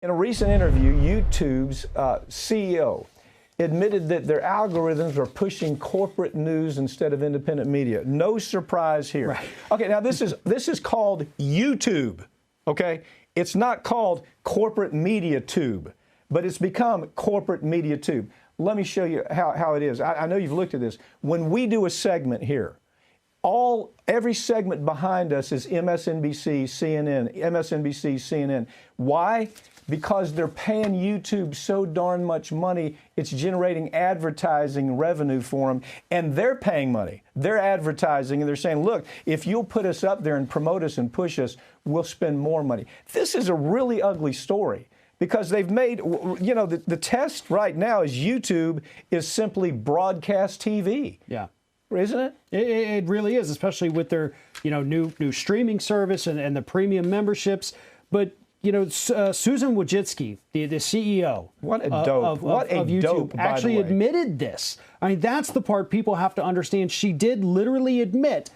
In a recent interview, YouTube's CEO admitted that their algorithms are pushing corporate news instead of independent media. No surprise here. Right. Okay, now this is called YouTube. Okay, it's not called corporate media tube, but it's become corporate media tube. Let me show you how it is. I know you've looked at this. When we do a segment here, every segment behind us is MSNBC, CNN, MSNBC, CNN. Why? Because they're paying YouTube so darn much money, it's generating advertising revenue for them, and they're paying money. They're advertising, and they're saying, look, if you'll put us up there and promote us and push us, we'll spend more money. This is a really ugly story because they've made, you know, the test right now is YouTube is simply broadcast TV. Yeah. Isn't it? It really is, especially with their, you know, new streaming service and the premium memberships. But, you know, Susan Wojcicki, the CEO what a dope. What a YouTube, dope, actually admitted this. I mean, that's the part people have to understand. She did literally admit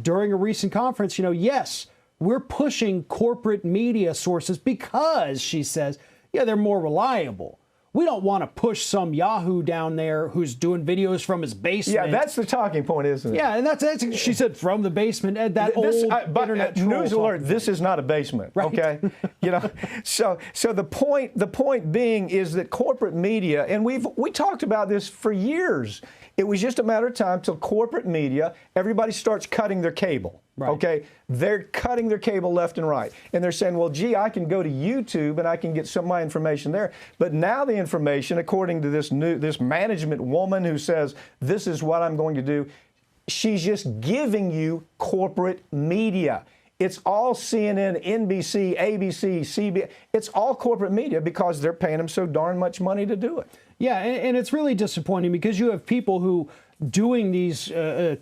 during a recent conference, you know, yes, we're pushing corporate media sources because, she says, yeah, they're more reliable. We don't want to push some Yahoo down there who's doing videos from his basement. Yeah, that's the talking point, isn't it? Yeah, and that's she said from the basement. That internet news alert. This is not a basement. Right. Okay, you know. So the point being is that corporate media, and we talked about this for years. It was just a matter of time till corporate media, everybody starts cutting their cable. Right. Okay, they're cutting their cable left and right, and they're saying, well, gee, I can go to YouTube and I can get some of my information there. But now the information, according to this management woman who says this is what I'm going to do, she's just giving you corporate media. It's all CNN, NBC, ABC, CBS. It's all corporate media because they're paying them so darn much money to do it. Yeah, and it's really disappointing because you have people who doing these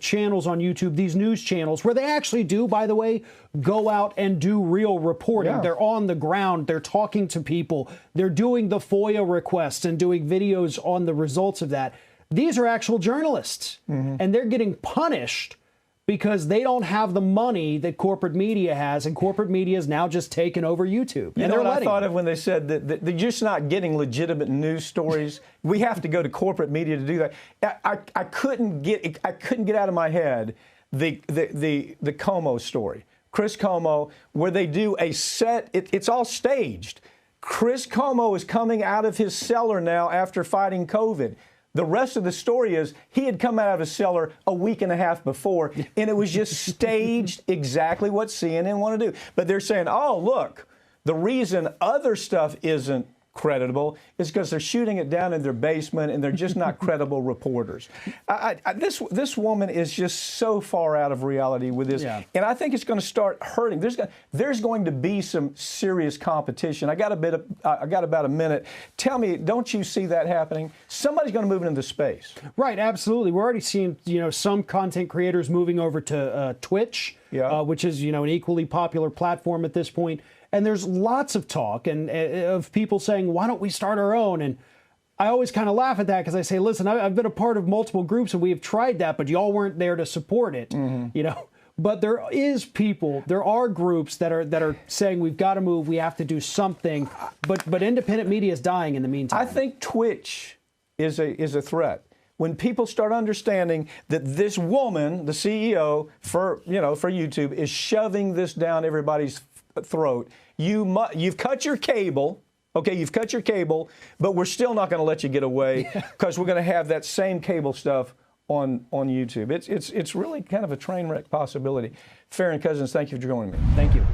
channels on YouTube, these news channels, where they actually do, by the way, go out and do real reporting. Yeah. They're on the ground. They're talking to people. They're doing the FOIA requests and doing videos on the results of that. These are actual journalists, and they're getting punished because they don't have the money that corporate media has, and corporate media is now just taken over YouTube. You know what I thought of when they said that they're just not getting legitimate news stories? We have to go to corporate media to do that. I couldn't get out of my head the Cuomo story, Chris Cuomo, where they do a set. It's all staged. Chris Cuomo is coming out of his cellar now after fighting COVID. The rest of the story is he had come out of his cellar a week and a half before, and it was just staged exactly what CNN want to do. But they're saying, oh, look, the reason other stuff isn't creditable is because they're shooting it down in their basement and they're just not credible reporters. This woman is just so far out of reality with this, and I think it's going to start hurting. There's going to be some serious competition. I got about a minute. Tell me, don't you see that happening? Somebody's going to move into space. Right, absolutely. We're already seeing some content creators moving over to Twitch, which is an equally popular platform at this point. And there's lots of talk and of people saying, why don't we start our own? And I always kind of laugh at that because I say, listen, I've been a part of multiple groups and we have tried that, but y'all weren't there to support it, But there are groups that are saying we've got to move, we have to do something. But independent media is dying in the meantime. I think Twitch is a threat. When people start understanding that this woman, the CEO for YouTube, is shoving this down everybody's throat, you've cut your cable. Okay, you've cut your cable, but we're still not going to let you get away because we're going to have that same cable stuff on YouTube. It's really kind of a train wreck possibility. Farron Cousins, thank you for joining me. Thank you.